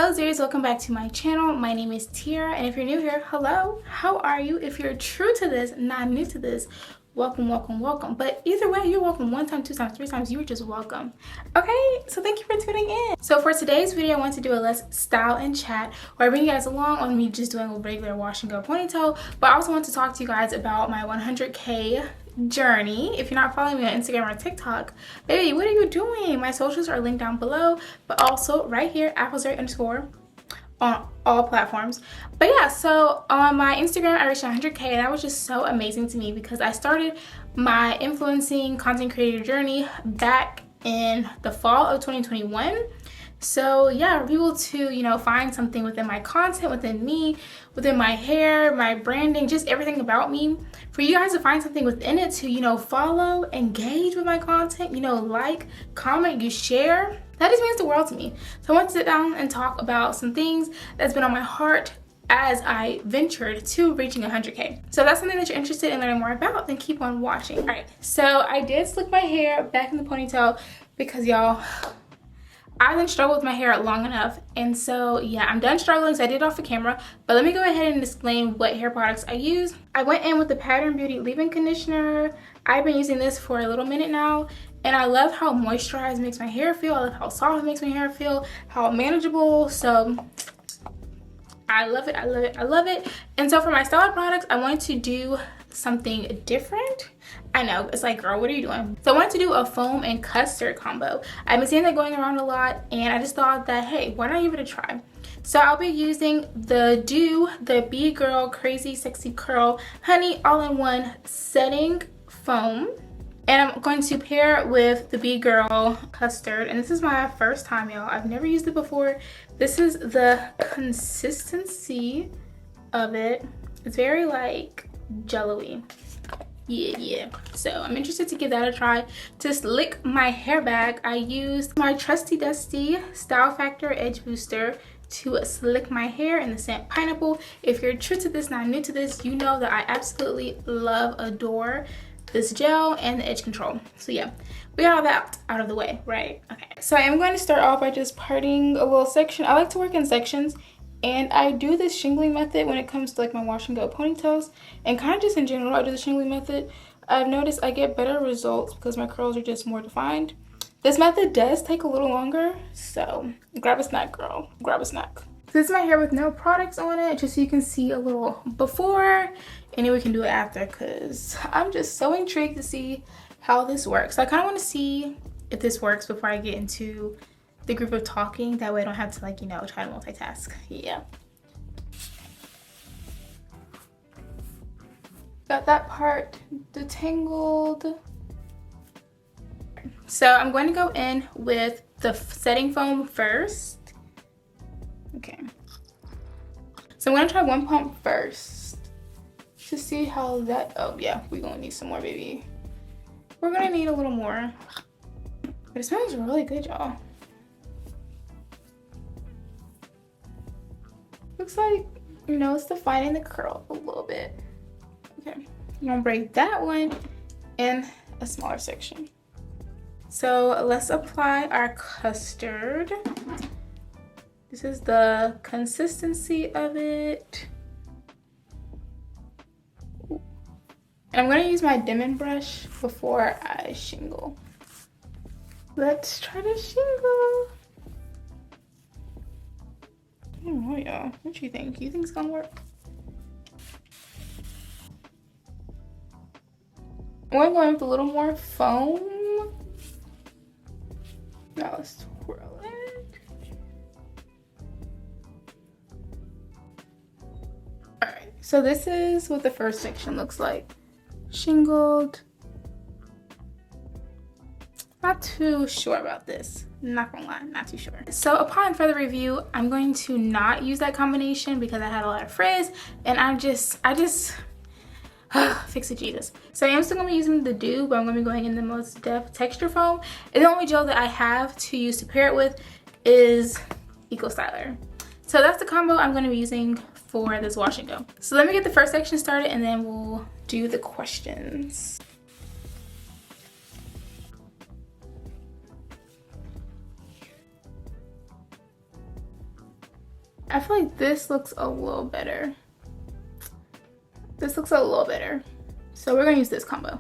Hello Zuris, welcome back to my channel. My name is Tiara, and if you're new here, hello, how are you? If you're true to this, not new to this, welcome, welcome, welcome. But either way, you're welcome. 1 time, 2 times, 3 times, you were just welcome. Okay, so thank you for tuning in. So for today's video, I want to do a less style and chat where I bring you guys along on me just doing a regular wash and go ponytail, but I also want to talk to you guys about my 100K journey. If you're not following me on Instagram or TikTok, baby, what are you doing? My socials are linked down below, but also right here, __ on all platforms. But yeah, so on my Instagram I reached 100K, and that was just so amazing to me because I started my influencing content creator journey back in the fall of 2021. So yeah, I was able to, you know, find something within my content, within me, within my hair, my branding, just everything about me, for you guys to find something within it to, you know, follow, engage with my content, you know, like, comment, you share. That just means the world to me. So I want to sit down and talk about some things that's been on my heart as I ventured to reaching 100K. So if that's something that you're interested in learning more about, then keep on watching. All right, so I did slick my hair back in the ponytail because y'all, I didn't struggle with my hair long enough, and so yeah, I'm done struggling, so I did it off the camera. But let me go ahead and explain what hair products I use. I went in with the Pattern Beauty leave-in conditioner. I've been using this for a little minute now, and I love how moisturized it makes my hair feel. I love how soft it makes my hair feel, how manageable. So I love it, I love it, I love it. And so for my style products, I wanted to do something different. I know, it's like, girl, what are you doing? So I wanted to do a foam and custard combo. I've been seeing that going around a lot, and I just thought that, hey, why not give it a try? So I'll be using the 𝐏𝐫𝐸 Crazy Sexy Curl Honey All-in-One Setting Foam. And I'm going to pair it with the 𝐵 Custard. And this is my first time, y'all. I've never used it before. This is the consistency of it. It's very like jello-y. Yeah. So I'm interested to give that a try. To slick my hair back, I used my trusty dusty Style Factor Edge Booster to slick my hair in the scent Pineapple. If you're true to this, not new to this, you know that I absolutely love, adore this gel and the edge control. So yeah, we got all that out of the way, right? Okay, so I am going to start off by just parting a little section. I like to work in sections, and I do this shingling method when it comes to like my wash and go ponytails, and kind of just in general I do the shingling method. I've noticed I get better results because my curls are just more defined. This method does take a little longer, so grab a snack, girl, grab a snack. This is my hair with no products on it, just so you can see a little before, and then we can do it after, because I'm just so intrigued to see how this works. So I kind of want to see if this works before I get into the group of talking. That way I don't have to, like, you know, try to multitask. Yeah. Got that part detangled. So I'm going to go in with the setting foam first. Okay, so I'm gonna try one pump first to see how that, oh yeah, we're gonna need some more, baby. We're gonna need a little more, but it smells really good, y'all. Looks like, you know, it's defining the curl a little bit. Okay, I'm gonna break that one in a smaller section. So let's apply our custard. This is the consistency of it. And I'm gonna use my Denman brush before I shingle. Let's try to shingle. I don't know, y'all. What you think? You think it's gonna work? I'm gonna go in with a little more foam. Now let's twirl it. So this is what the first section looks like. Shingled. Not too sure about this. Not gonna lie, not too sure. So upon further review, I'm going to not use that combination because I had a lot of frizz, and I just fix it, Jesus. So I am still gonna be using the dew, but I'm gonna be going in the most depth texture foam. And the only gel that I have to use to pair it with is 𝐿. So that's the combo I'm gonna be using for this wash and go. So let me get the first section started, and then we'll do the questions. I feel like this looks a little better. This looks a little better. So we're gonna use this combo.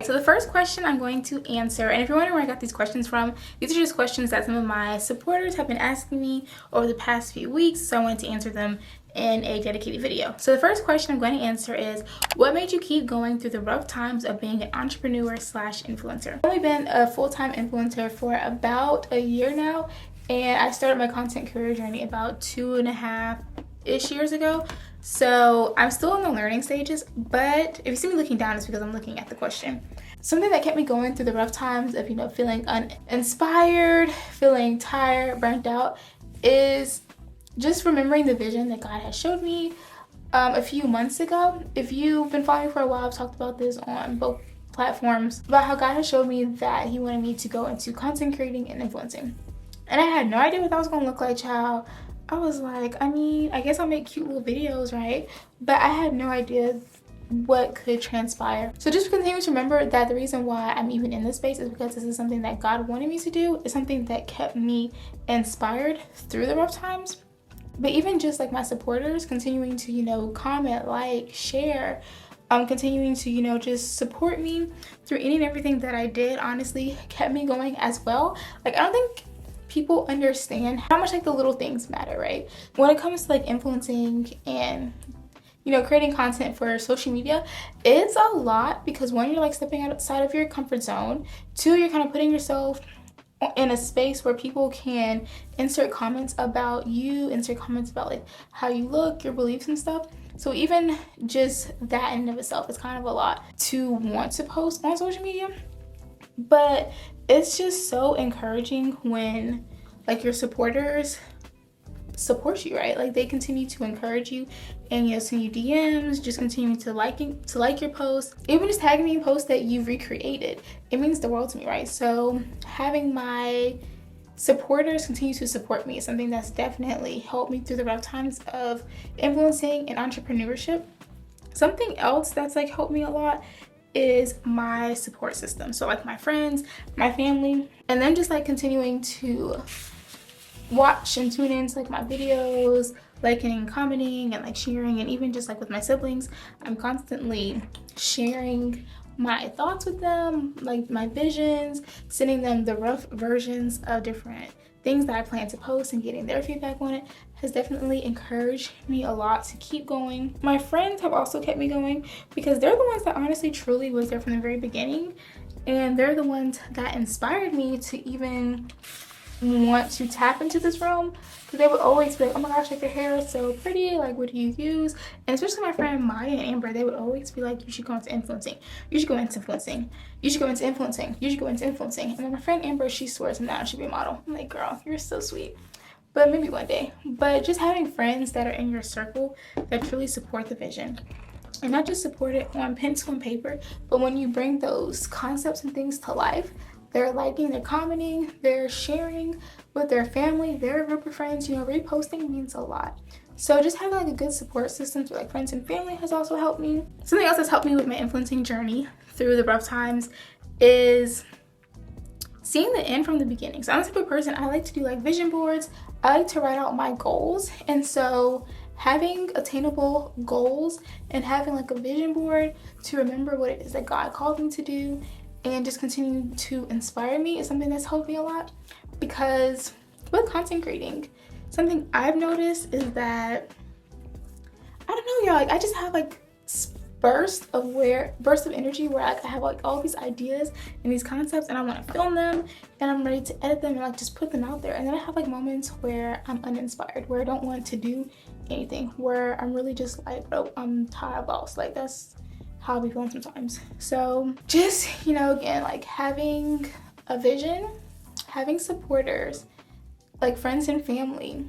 So the first question I'm going to answer, and if you're wondering where I got these questions from, these are just questions that some of my supporters have been asking me over the past few weeks, so I wanted to answer them in a dedicated video. So the first question I'm going to answer is, what made you keep going through the rough times of being an entrepreneur slash influencer? I've only been a full-time influencer for about a year now, and I started my content career journey about 2.5-ish years ago. So I'm still in the learning stages, but if you see me looking down, it's because I'm looking at the question. Something that kept me going through the rough times of, you know, feeling uninspired, feeling tired, burnt out, is just remembering the vision that God has showed me a few months ago. If you've been following me for a while, I've talked about this on both platforms about how God has showed me that he wanted me to go into content creating and influencing. And I had no idea what that was going to look like, child. I was like, I mean, I guess I'll make cute little videos, right? But I had no idea what could transpire. So just continue to remember that the reason why I'm even in this space is because this is something that God wanted me to do. It's something that kept me inspired through the rough times. But even just like my supporters continuing to, you know, comment, like, share, continuing to, you know, just support me through any and everything that I did, honestly kept me going as well. Like, I don't think people understand how much like the little things matter, right? When it comes to like influencing and, you know, creating content for social media, it's a lot because one, you're like stepping outside of your comfort zone. Two, you're kind of putting yourself in a space where people can insert comments about you, insert comments about like how you look, your beliefs and stuff. So even just that in and of itself is kind of a lot to want to post on social media. But it's just so encouraging when like your supporters support you, right? Like they continue to encourage you and, you know, send you DMs, just continue to like your posts, even just tagging me in posts that you've recreated. It means the world to me, right? So having my supporters continue to support me is something that's definitely helped me through the rough times of influencing and entrepreneurship. Something else that's like helped me a lot is my support system. So like my friends, my family, and then just like continuing to watch and tune into like my videos, liking and commenting and like sharing, and even just like with my siblings, I'm constantly sharing my thoughts with them, like my visions, sending them the rough versions of different things that I plan to post, and getting their feedback on it has definitely encouraged me a lot to keep going. My friends have also kept me going because they're the ones that honestly truly was there from the very beginning, and they're the ones that inspired me to even want to tap into this realm, because they would always be like, oh my gosh, like your hair is so pretty, like what do you use? And especially my friend Maya and Amber, they would always be like, you should go into influencing, you should go into influencing, you should go into influencing, you should go into influencing. And then my friend Amber, she swears now she'd be a model. I'm like, girl, you're so sweet, but maybe one day. But just having friends that are in your circle that truly support the vision, and not just support it on pencil and paper, but when you bring those concepts and things to life, they're liking, they're commenting, they're sharing with their family, their group of friends, you know, reposting means a lot. So just having like a good support system through like friends and family has also helped me. Something else that's helped me with my influencing journey through the rough times is seeing the end from the beginning. So I'm the type of person, I like to do like vision boards, I like to write out my goals. And so having attainable goals and having like a vision board to remember what it is that God called me to do and just continue to inspire me is something that's helped me a lot. Because with content creating, something I've noticed is that, I don't know, y'all, like I just have like bursts of energy where like I have like all these ideas and these concepts and I want to film them and I'm ready to edit them and like just put them out there. And then I have like moments where I'm uninspired, where I don't want to do anything, where I'm really just like, oh, I'm tired, lost. Like that's how I'll be feeling sometimes. So just, you know, again, like having a vision, having supporters, like friends and family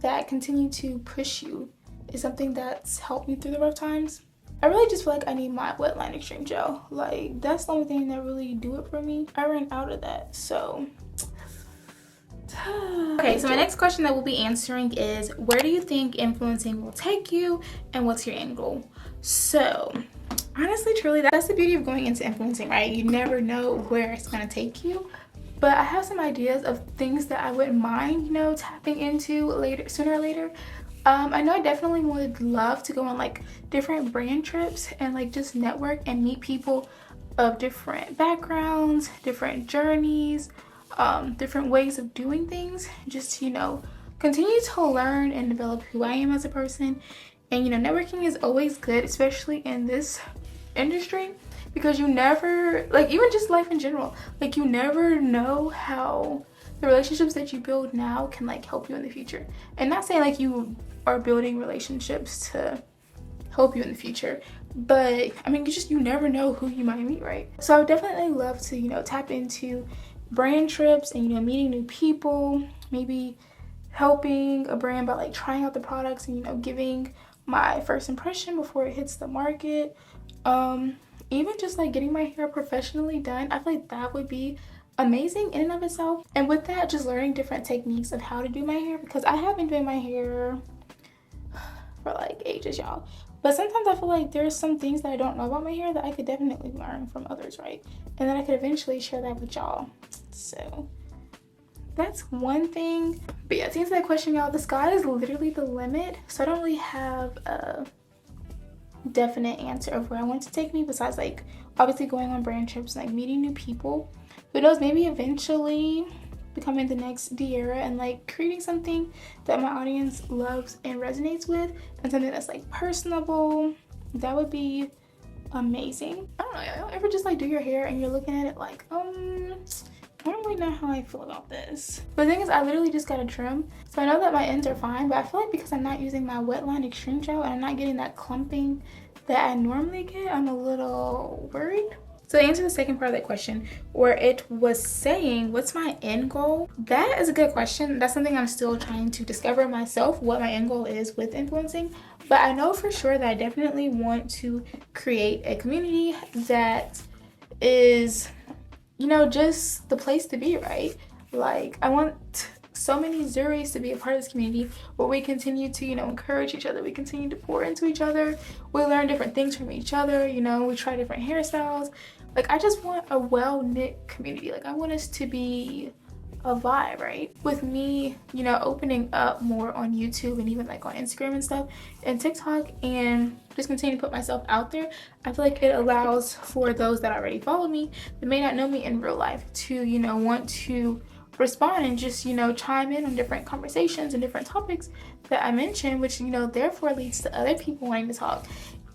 that continue to push you is something that's helped me through the rough times. I really just feel like I need my wetline extreme gel. Like that's the only thing that really do it for me. I ran out of that, so. Okay, so my next question that we'll be answering is, where do you think influencing will take you and what's your end goal? So honestly, truly, that's the beauty of going into influencing, right? You never know where it's gonna take you, but I have some ideas of things that I wouldn't mind, you know, tapping into later, sooner or later. I know I definitely would love to go on like different brand trips and like just network and meet people of different backgrounds, different journeys, different ways of doing things, just to, you know, continue to learn and develop who I am as a person. And you know, networking is always good, especially in this industry, because you never, like, even just life in general, like you never know how the relationships that you build now can like help you in the future. And not saying like you are building relationships to help you in the future, but I mean, you never know who you might meet, right? So I would definitely love to, you know, tap into brand trips and, you know, meeting new people, maybe helping a brand by like trying out the products and, you know, giving my first impression before it hits the market. Even just like getting my hair professionally done, I feel like that would be amazing in and of itself. And with that, just learning different techniques of how to do my hair, because I have been doing my hair for like ages, y'all. But sometimes I feel like there's some things that I don't know about my hair that I could definitely learn from others, right? And then I could eventually share that with y'all. So that's one thing. But yeah, to answer that question, y'all, the sky is literally the limit. So I don't really have a definite answer of where I want to take me, besides like obviously going on brand trips, like meeting new people. Who knows, maybe eventually becoming the next 𝐶𝐢𝐝 and like creating something that my audience loves and resonates with, and something that's like personable. That would be amazing. I don't know, y'all ever just like do your hair and you're looking at it like, I don't really know how I feel about this. But the thing is, I literally just got a trim, so I know that my ends are fine, but I feel like because I'm not using my wet line extreme gel and I'm not getting that clumping that I normally get, I'm a little worried. So to answer the second part of that question, where it was saying, what's my end goal? That is a good question. That's something I'm still trying to discover myself, what my end goal is with influencing. But I know for sure that I definitely want to create a community that is, you know, just the place to be, right? Like, I want so many Zuris to be a part of this community where we continue to, you know, encourage each other. We continue to pour into each other. We learn different things from each other. You know, we try different hairstyles. Like, I just want a well-knit community. Like, I want us to be a vibe, right? With me, you know, opening up more on YouTube and even like on Instagram and stuff and TikTok, and just continue to put myself out there, I feel like it allows for those that already follow me that may not know me in real life to, you know, want to respond and just, you know, chime in on different conversations and different topics that I mentioned, which, you know, therefore leads to other people wanting to talk.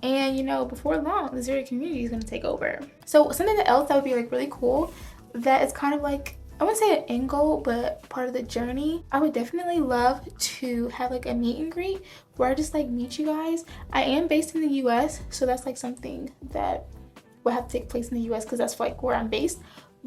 And, you know, before long, the Zuri community is going to take over. So something else that would be like really cool, that is kind of like, I wouldn't say an end goal, but part of the journey, I would definitely love to have like a meet and greet where I just like meet you guys. I am based in the US, so that's like something that will have to take place in the US because that's like where I'm based.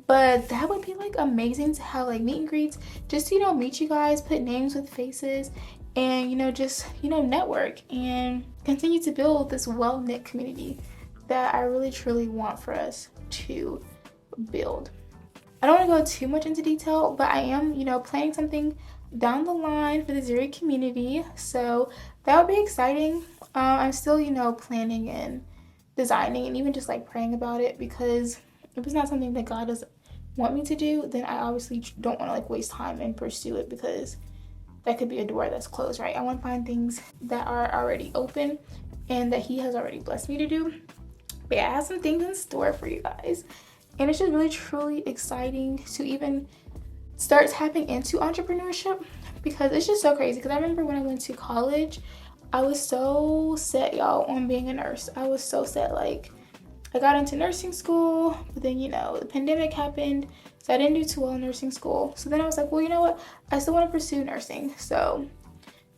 But that would be like amazing to have like meet and greets, just to, you know, meet you guys, put names with faces, and, you know, just, you know, network and continue to build this well-knit community that I really truly want for us to build. I don't want to go too much into detail, but I am, you know, planning something down the line for the Zuri community, so that would be exciting. I'm still, you know, planning and designing and even just like praying about it, because if it's not something that God does want me to do, then I obviously don't want to like waste time and pursue it, because that could be a door that's closed, right? I want to find things that are already open and that He has already blessed me to do. But yeah, I have some things in store for you guys, and it's just really truly exciting to even start tapping into entrepreneurship, because it's just so crazy. Because I remember when I went to college, I was so set, y'all, on being a nurse. I was so set. Like, I got into nursing school, but then, you know, the pandemic happened, so I didn't do too well in nursing school. So then I was like, well, you know what? I still want to pursue nursing. So,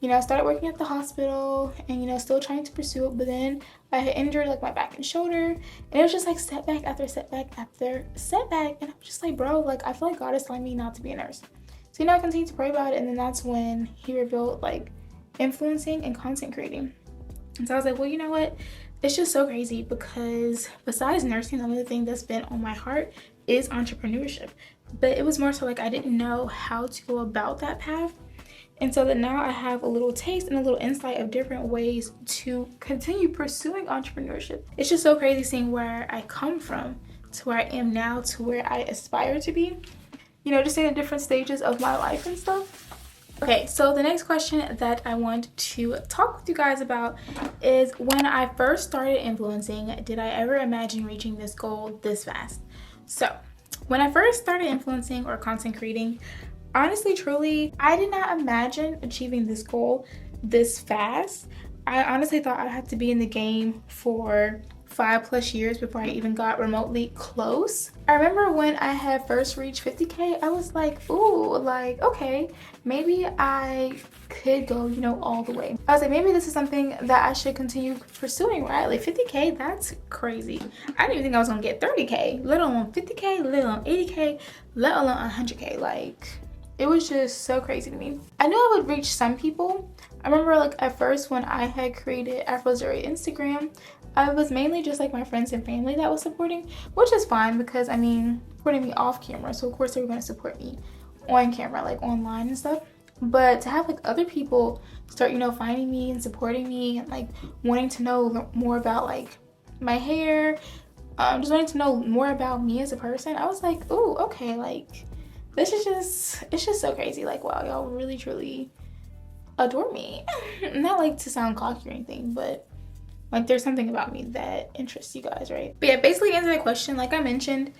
you know, I started working at the hospital and, you know, still trying to pursue it. But then I had injured like my back and shoulder, and it was just like setback after setback after setback. And I'm just like, bro, like, I feel like God is telling me not to be a nurse. So, you know, I continued to pray about it. And then that's when He revealed like influencing and content creating. And so I was like, well, you know what? It's just so crazy, because besides nursing, another thing that's been on my heart is entrepreneurship. But it was more so like I didn't know how to go about that path. And so that now I have a little taste and a little insight of different ways to continue pursuing entrepreneurship. It's just so crazy seeing where I come from to where I am now to where I aspire to be. you know, just in different stages of my life and stuff. Okay, so the next question that I want to talk with you guys about is, when I first started influencing, did I ever imagine reaching this goal this fast? So when I first started influencing or content creating, honestly, truly, I did not imagine achieving this goal this fast. I honestly thought I had to be in the game for 5+ years before I even got remotely close. I remember when I had first reached 50K, I was like, ooh, like, okay, maybe I could go, you know, all the way. I was like, maybe this is something that I should continue pursuing, right? Like 50K, that's crazy. I didn't even think I was gonna get 30K, let alone 50K, let alone 80K, let alone 100K. Like, it was just so crazy to me. I knew I would reach some people. I remember like at first when I had created Zuri Instagram, I was mainly just like my friends and family that was supporting, which is fine because I mean, supporting me off camera, so of course they were gonna support me on camera, like online and stuff. But to have like other people start, you know, finding me and supporting me and like wanting to know more about like my hair, just wanting to know more about me as a person, I was like, ooh, okay, like this is just, it's just so crazy. Like, wow, y'all really truly adore me. Not like to sound cocky or anything, but like there's something about me that interests you guys, right? But yeah, basically answer the question, like I mentioned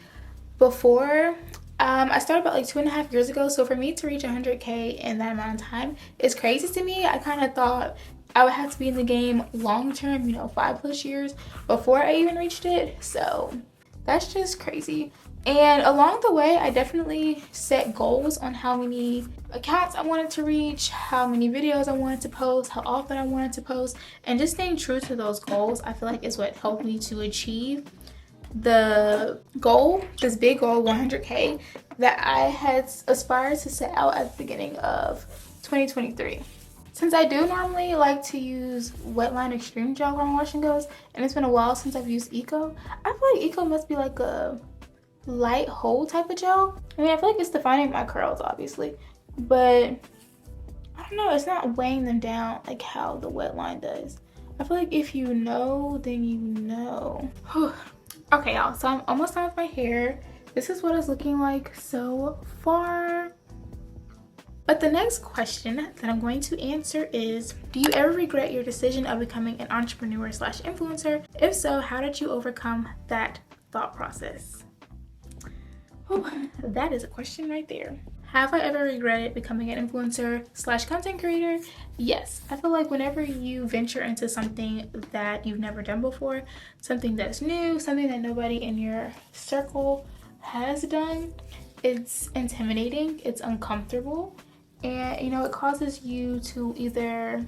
before, I started about like 2.5 years ago. So for me to reach 100K in that amount of time is crazy to me. I kind of thought I would have to be in the game long term, you know, 5+ years before I even reached it. So that's just crazy. And along the way, I definitely set goals on how many accounts I wanted to reach, how many videos I wanted to post, how often I wanted to post, and just staying true to those goals, I feel like is what helped me to achieve the goal, this big goal, 100K, that I had aspired to set out at the beginning of 2023. Since I do normally like to use Wetline Extreme Gel when washing goes, and it's been a while since I've used 𝐂𝐿, I feel like 𝐂𝐿 must be like a light hold type of gel. I mean, I feel like it's defining my curls, obviously, but I don't know, it's not weighing them down like how the Wetline does. I feel like if you know, then you know. Okay, y'all, so I'm almost done with my hair. This is what it's looking like so far. But the next question that I'm going to answer is, do you ever regret your decision of becoming an entrepreneur / influencer? If so, how did you overcome that thought process? Oh, that is a question right there. Have I ever regretted becoming an influencer / content creator? Yes. I feel like whenever you venture into something that you've never done before, something that's new, something that nobody in your circle has done, it's intimidating, it's uncomfortable, and you know, it causes you to either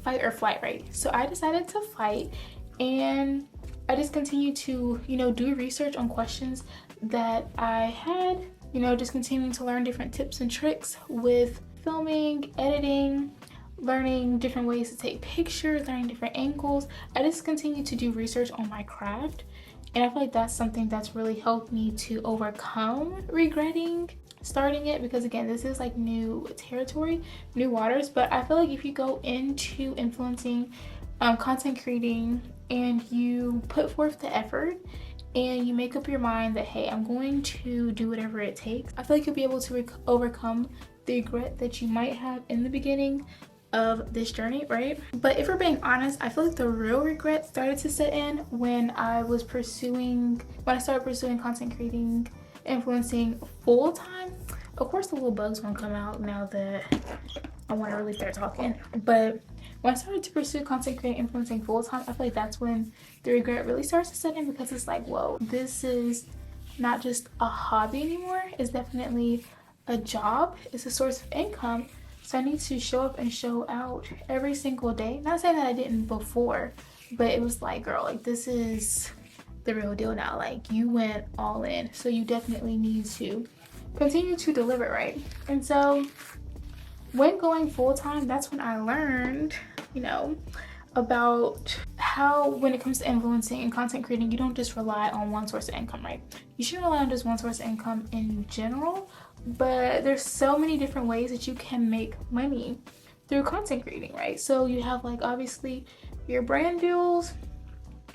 fight or flight, right? So I decided to fight, and I just continued to, you know, do research on questions that I had, you know, just continuing to learn different tips and tricks with filming, editing, learning different ways to take pictures, learning different angles. I just continued to do research on my craft, and I feel like that's something that's really helped me to overcome regretting starting it, because again, this is like new territory, new waters. But I feel like if you go into influencing, content creating, and you put forth the effort and you make up your mind that, hey, I'm going to do whatever it takes, I feel like you'll be able to overcome the regret that you might have in the beginning of this journey, right? But if we're being honest, I feel like the real regret started to set in when I started pursuing content creating, influencing full time. Of course, the little bugs won't come out now that I want to really start talking. But when I started to pursue content creating, influencing full time, I feel like that's when the regret really starts to set in, because it's like, whoa, this is not just a hobby anymore. It's definitely a job. It's a source of income. So I need to show up and show out every single day. Not saying that I didn't before, but it was like, girl, like this is the real deal now. Like you went all in, so you definitely need to continue to deliver, right? And so when going full-time, that's when I learned, you know, about how when it comes to influencing and content creating, you don't just rely on one source of income, right? You shouldn't rely on just one source of income in general, but there's so many different ways that you can make money through content creating, right? So you have like obviously your brand deals,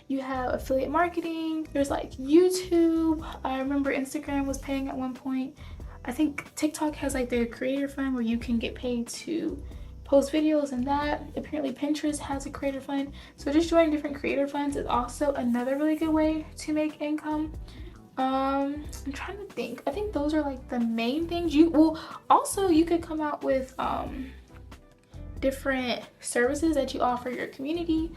you have affiliate marketing, there's like YouTube. I remember Instagram was paying at one point. I think TikTok has like their creator fund where you can get paid to post videos, and that apparently Pinterest has a creator fund. So just joining different creator funds is also another really good way to make income. I'm trying to think. I think those are like the main things. You could come out with different services that you offer your community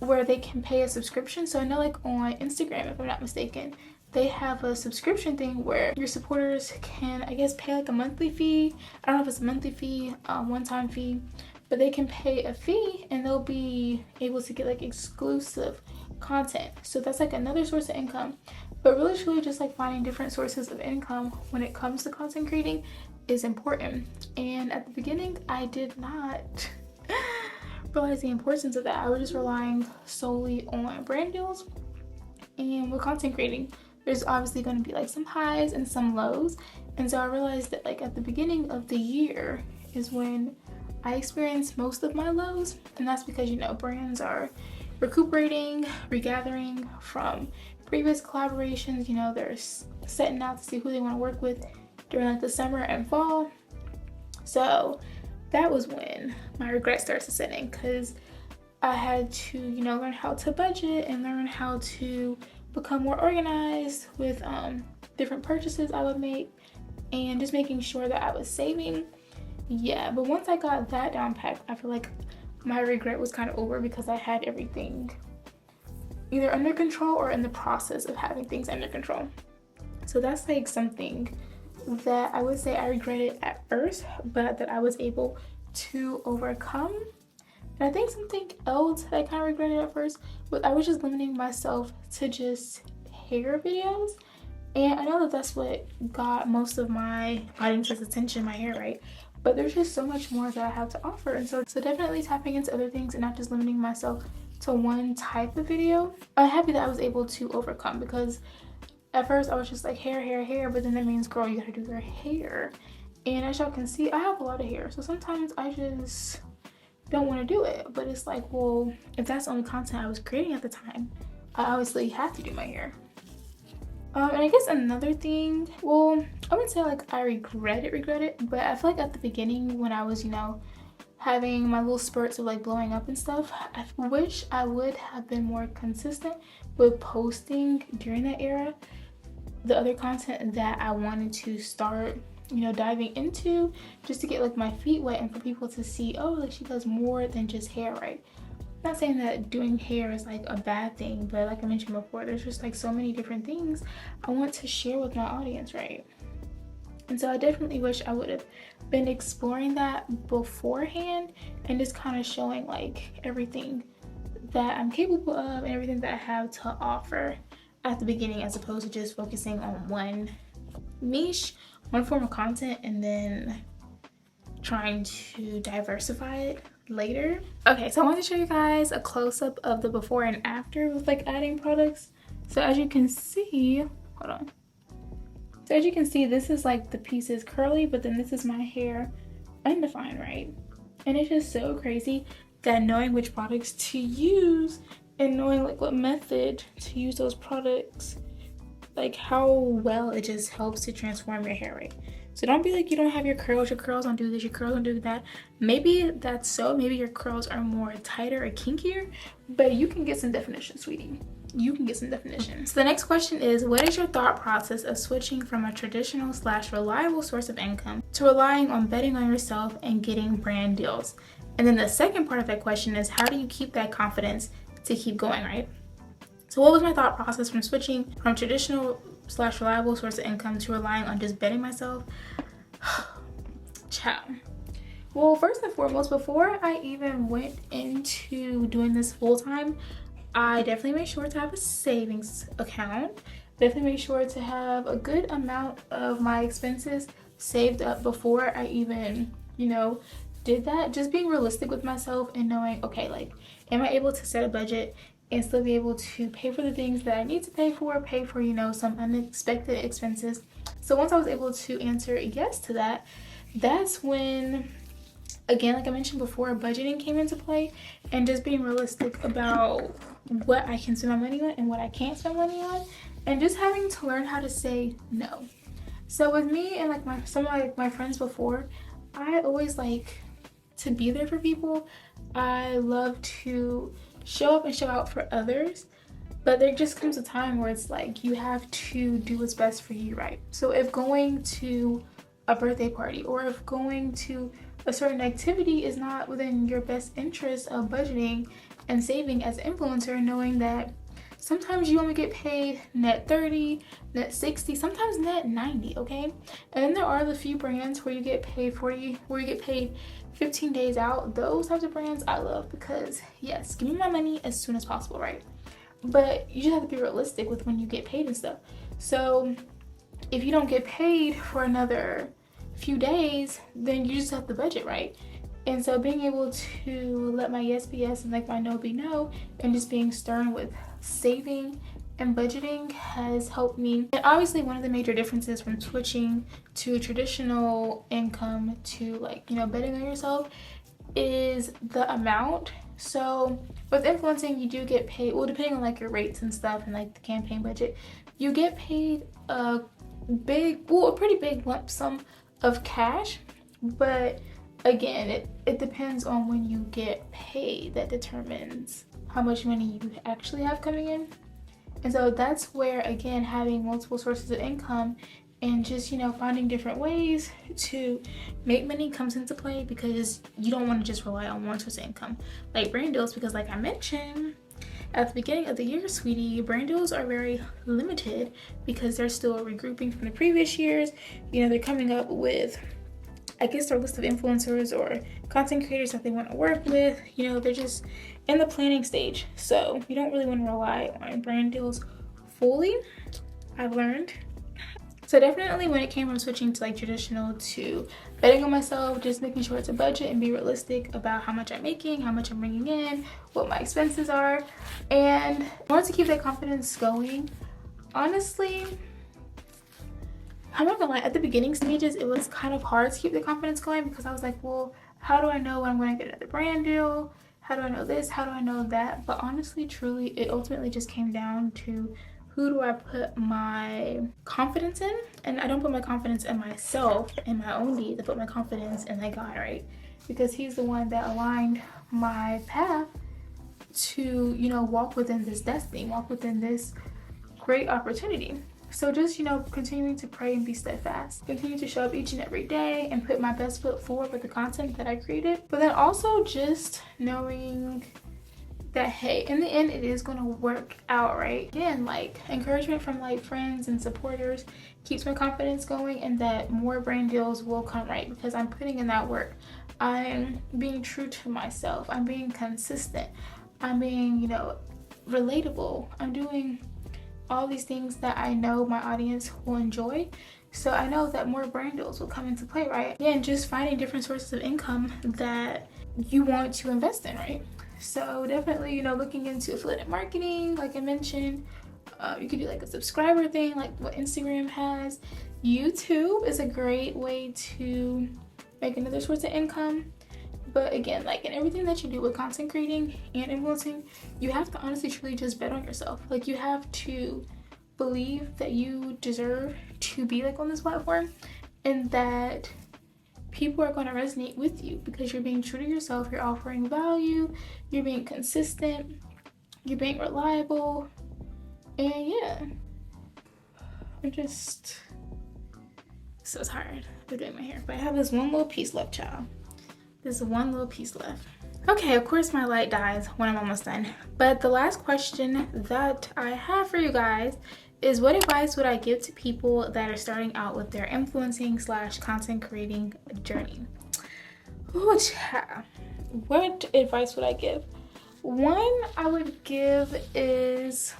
where they can pay a subscription. So I know like on Instagram, if I'm not mistaken, they have a subscription thing where your supporters can, I guess, pay like a monthly fee. I don't know if it's a monthly fee, one-time fee, but they can pay a fee and they'll be able to get like exclusive content. So that's like another source of income. But really truly just like finding different sources of income when it comes to content creating is important. And at the beginning, I did not realize the importance of that. I was just relying solely on brand deals. And with content creating, there's obviously going to be like some highs and some lows. And so I realized that like at the beginning of the year is when I experienced most of my lows. And that's because, you know, brands are recuperating, regathering from previous collaborations. You know, they're setting out to see who they want to work with during like the summer and fall. So that was when my regret starts to set in, because I had to, you know, learn how to budget and learn how to become more organized with different purchases I would make and just making sure that I was saving. Yeah, but once I got that down packed, I feel like my regret was kind of over, because I had everything either under control or in the process of having things under control. So that's like something that I would say I regretted at first, but that I was able to overcome. And I think something else that I kind of regretted at first was I was just limiting myself to just hair videos. And I know that that's what got most of my audience's attention, my hair, right? But there's just so much more that I have to offer. And so definitely tapping into other things and not just limiting myself to one type of video. I'm happy that I was able to overcome, because at first I was just like hair, but then that means, girl, you gotta do your hair. And as y'all can see, I have a lot of hair. So sometimes I just don't want to do it. But it's like, well, if that's the only content I was creating at the time, I obviously have to do my hair. And I guess another thing, well, I wouldn't say like I regret it, but I feel like at the beginning when I was, you know, having my little spurts of like blowing up and stuff, I wish I would have been more consistent with posting during that era the other content that I wanted to start, you know, diving into, just to get like my feet wet and for people to see, oh, like she does more than just hair, right? I'm not saying that doing hair is like a bad thing, but like I mentioned before, there's just like so many different things I want to share with my audience, right? And so I definitely wish I would have been exploring that beforehand and just kind of showing like everything that I'm capable of and everything that I have to offer at the beginning, as opposed to just focusing on one niche, one form of content, and then trying to diversify it later. Okay, so I want to show you guys a close-up of the before and after with like adding products. So as you can see, hold on. So as you can see, this is like the pieces curly, but then this is my hair undefined, right? And it's just so crazy that knowing which products to use and knowing like what method to use those products, like how well it just helps to transform your hair, right? So don't be like, you don't have your curls don't do this, your curls don't do that. Maybe that's so, maybe your curls are more tighter or kinkier, but you can get some definition, sweetie. You can get some definition. So the next question is, what is your thought process of switching from a traditional / reliable source of income to relying on betting on yourself and getting brand deals? And then the second part of that question is, how do you keep that confidence to keep going, right? So what was my thought process from switching from traditional / reliable source of income to relying on just betting myself? Ciao. Well, first and foremost, before I even went into doing this full time, I definitely made sure to have a savings account. Definitely made sure to have a good amount of my expenses saved up before I even, you know, did that. Just being realistic with myself and knowing, okay, like, am I able to set a budget and still be able to pay for the things that I need to pay for, you know, some unexpected expenses. So once I was able to answer yes to that, that's when, again, like I mentioned before, budgeting came into play and just being realistic about what I can spend my money on and what I can't spend money on, and just having to learn how to say no. So with me and like some of my friends before, I always like to be there for people. I love to show up and show out for others, but there just comes a time where it's like you have to do what's best for you, right? So if going to a birthday party or if going to a certain activity is not within your best interest of budgeting and saving as an influencer, knowing that sometimes you only get paid net 30, net 60, sometimes net 90, okay? And then there are the few brands where you get paid 40, where you get paid 15 days out. Those types of brands I love because yes, give me my money as soon as possible, right? But you just have to be realistic with when you get paid and stuff. So if you don't get paid for another few days, then you just have to budget, right? And so being able to let my yes be yes and like my no be no, and just being stern with saving and budgeting has helped me. And obviously one of the major differences from switching to traditional income to like, you know, betting on yourself is the amount. So with influencing, you do get paid, well, depending on like your rates and stuff and like the campaign budget, you get paid a pretty big lump sum of cash. But again, it depends on when you get paid that determines how much money you actually have coming in. And so that's where, again, having multiple sources of income and just, you know, finding different ways to make money comes into play, because you don't want to just rely on one source of income like brand deals, because like I mentioned at the beginning of the year, sweetie, brand deals are very limited because they're still regrouping from the previous years. You know, they're coming up with, I guess, their list of influencers or content creators that they want to work with. You know, they're just in the planning stage. So you don't really want to rely on brand deals fully, I've learned. So definitely when it came from switching to like traditional to betting on myself, just making sure it's a budget and be realistic about how much I'm making, how much I'm bringing in, what my expenses are. And in order to keep that confidence going, honestly, I'm not gonna lie, at the beginning stages, it was kind of hard to keep the confidence going because I was like, well, how do I know when I'm gonna get another brand deal? How do I know this? How do I know that? But honestly, truly, it ultimately just came down to who do I put my confidence in? And I don't put my confidence in myself and my own needs. I put my confidence in like God, right? Because he's the one that aligned my path to, you know, walk within this destiny, walk within this great opportunity. So just, you know, continuing to pray and be steadfast, continue to show up each and every day and put my best foot forward with the content that I created. But then also just knowing that, hey, in the end, it is going to work out, right? Again, like encouragement from like friends and supporters keeps my confidence going, and that more brand deals will come, right? Because I'm putting in that work. I'm being true to myself. I'm being consistent. I'm being, you know, relatable. I'm doing all these things that I know my audience will enjoy. So I know that more brand deals will come into play, right? Again, just finding different sources of income that you want to invest in, right? So definitely, you know, looking into affiliate marketing, like I mentioned. You could do like a subscriber thing, like what Instagram has. YouTube is a great way to make another source of income. But again, like in everything that you do with content creating and influencing, you have to honestly truly just bet on yourself. Like you have to believe that you deserve to be like on this platform, and that people are going to resonate with you because you're being true to yourself, you're offering value, you're being consistent, you're being reliable. And yeah, I'm just so tired of doing my hair. But I have this one little piece left, child. This one little piece left. Okay, of course my light dies when I'm almost done. But the last question that I have for you guys is, what advice would I give to people that are starting out with their influencing / content creating journey? Oh, child. What advice would I give? One I would give is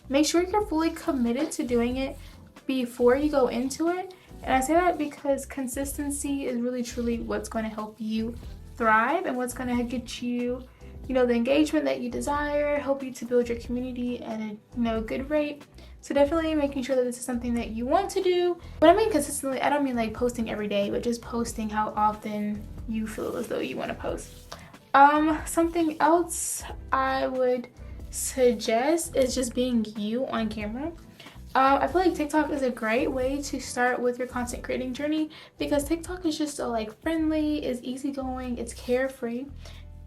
make sure you're fully committed to doing it before you go into it. And I say that because consistency is really truly what's going to help you thrive and what's going to get you, you know, the engagement that you desire, help you to build your community at a, you know, good rate. So definitely making sure that this is something that you want to do. When I mean consistently, I don't mean like posting every day, but just posting how often you feel as though you want to post. Something else I would suggest is just being you on camera. I feel like TikTok is a great way to start with your content creating journey because TikTok is just so like friendly, it's easygoing, it's carefree.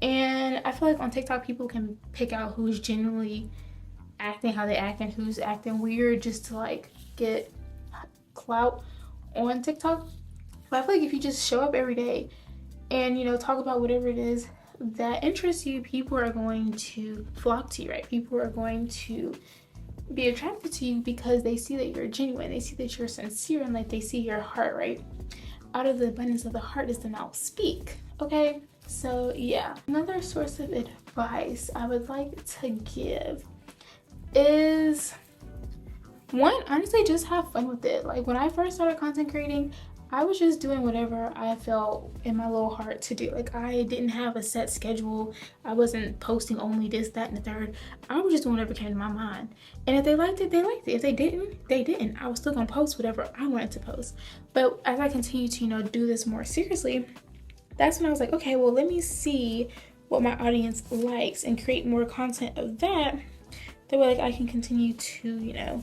And I feel like on TikTok people can pick out who's genuinely acting how they act and who's acting weird just to like get clout on TikTok. But I feel like if you just show up every day and, you know, talk about whatever it is that interests you, people are going to flock to you, right? People are going to be attracted to you because they see that you're genuine, they see that you're sincere, and like they see your heart, right? Out of the abundance of the heart does the mouth speak. Okay, so yeah, another source of advice I would like to give is, one, honestly, just have fun with it. Like when I first started content creating, I was just doing whatever I felt in my little heart to do. Like I didn't have a set schedule. I wasn't posting only this, that, and the third. I was just doing whatever came to my mind. And if they liked it, they liked it. If they didn't, they didn't. I was still gonna post whatever I wanted to post. But as I continue to, you know, do this more seriously, that's when I was like, okay, well, let me see what my audience likes and create more content of that. That way, like, I can continue to, you know,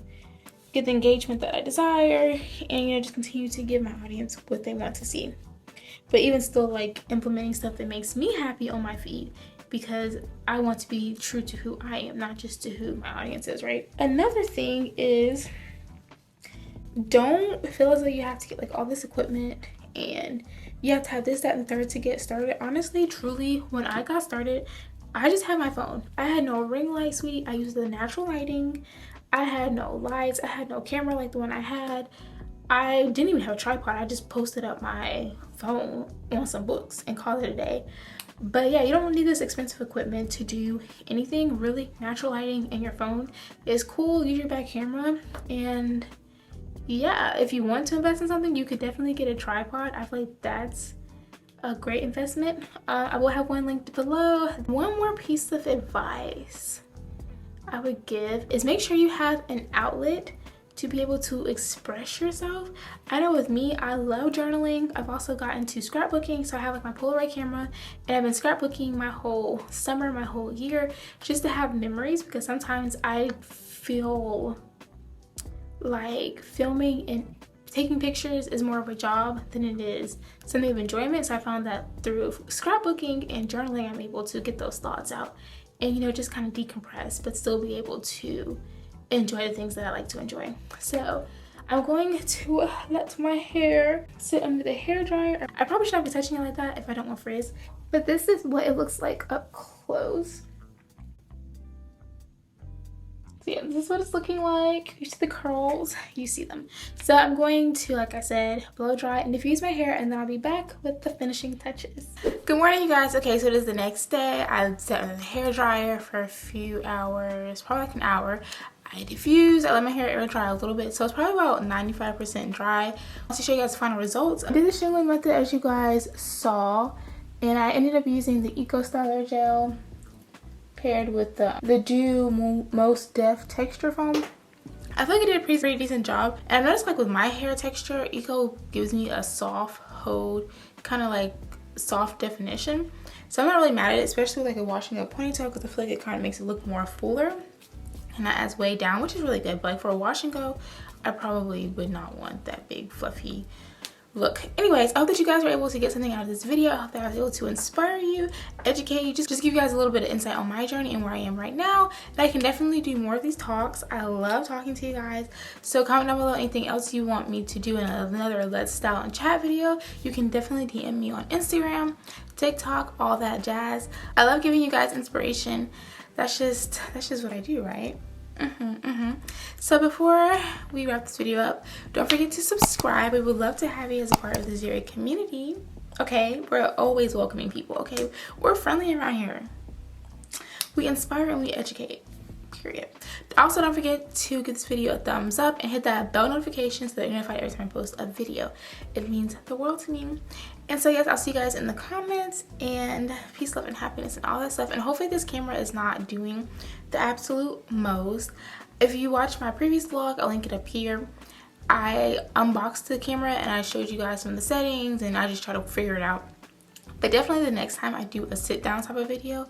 get the engagement that I desire and, you know, just continue to give my audience what they want to see. But even still, like, implementing stuff that makes me happy on my feed because I want to be true to who I am, not just to who my audience is, right? Another thing is, don't feel as though you have to get like all this equipment and you have to have this, that, and the third to get started. Honestly, truly, when I got started, I just had my phone. I had no ring light, sweetie. I used the natural lighting. I had no lights. I had no camera like the one I had. I didn't even have a tripod. I just posted up my phone on some books and called it a day. But yeah, you don't need this expensive equipment to do anything. Really, natural lighting and your phone is cool. Use your back camera. And yeah, if you want to invest in something, you could definitely get a tripod. I feel like that's a great investment. I will have one linked below. One more piece of advice I would give is make sure you have an outlet to be able to express yourself. I know with me, I love journaling. I've also gotten into scrapbooking, so I have like my Polaroid camera and I've been scrapbooking my whole summer, my whole year, just to have memories, because sometimes I feel like filming and taking pictures is more of a job than it is something of enjoyment. So I found that through scrapbooking and journaling, I'm able to get those thoughts out and, you know, just kind of decompress, but still be able to enjoy the things that I like to enjoy. So I'm going to let my hair sit under the hair dryer. I probably shouldn't be touching it like that if I don't want frizz, but this is what it looks like up close. So yeah, this is what it's looking like. You see the curls, you see them. So I'm going to, like I said, blow dry and diffuse my hair, and then I'll be back with the finishing touches. Good morning, you guys. Okay, so it is the next day. I sat in the hair dryer for a few hours, probably like an hour. I diffused, I let my hair air dry a little bit, so it's probably about 95% dry. I want to show you guys the final results. I did the shingling method as you guys saw, and I ended up using the 𝐂𝐫𝐨𝐝 gel paired with the Dew Most Def texture foam. I feel like I did a pretty decent job. And I noticed like with my hair texture, 𝐂𝐶 gives me a soft hold, kind of like soft definition. So I'm not really mad at it, especially like a washing up ponytail, because I feel like it kind of makes it look more fuller and not as way down, which is really good. But like for a wash and go, I probably would not want that big fluffy look. Anyways, I hope that you guys were able to get something out of this video. I hope that I was able to inspire you, educate you, just give you guys a little bit of insight on my journey and where I am right now. And I can definitely do more of these talks. I love talking to you guys. So comment down below anything else you want me to do in another Let's Style and Chat video. You can definitely DM me on Instagram, TikTok, all that jazz. I love giving you guys inspiration. That's just what I do, right? So before we wrap this video up, don't forget to subscribe. We would love to have you as a part of the Zuri community. Okay, we're always welcoming people. Okay, we're friendly around here. We inspire and we educate, period. Also, don't forget to give this video a thumbs up and hit that bell notification so that you're notified every time I post a video. It means the world to me. And so yes, I'll see you guys in the comments, and peace, love, and happiness and all that stuff. And hopefully this camera is not doing the absolute most. If you watched my previous vlog, I'll link it up here. I unboxed the camera and I showed you guys some of the settings, and I just try to figure it out. But definitely the next time I do a sit down type of video,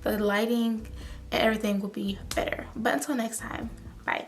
the lighting and everything will be better. But until next time, bye.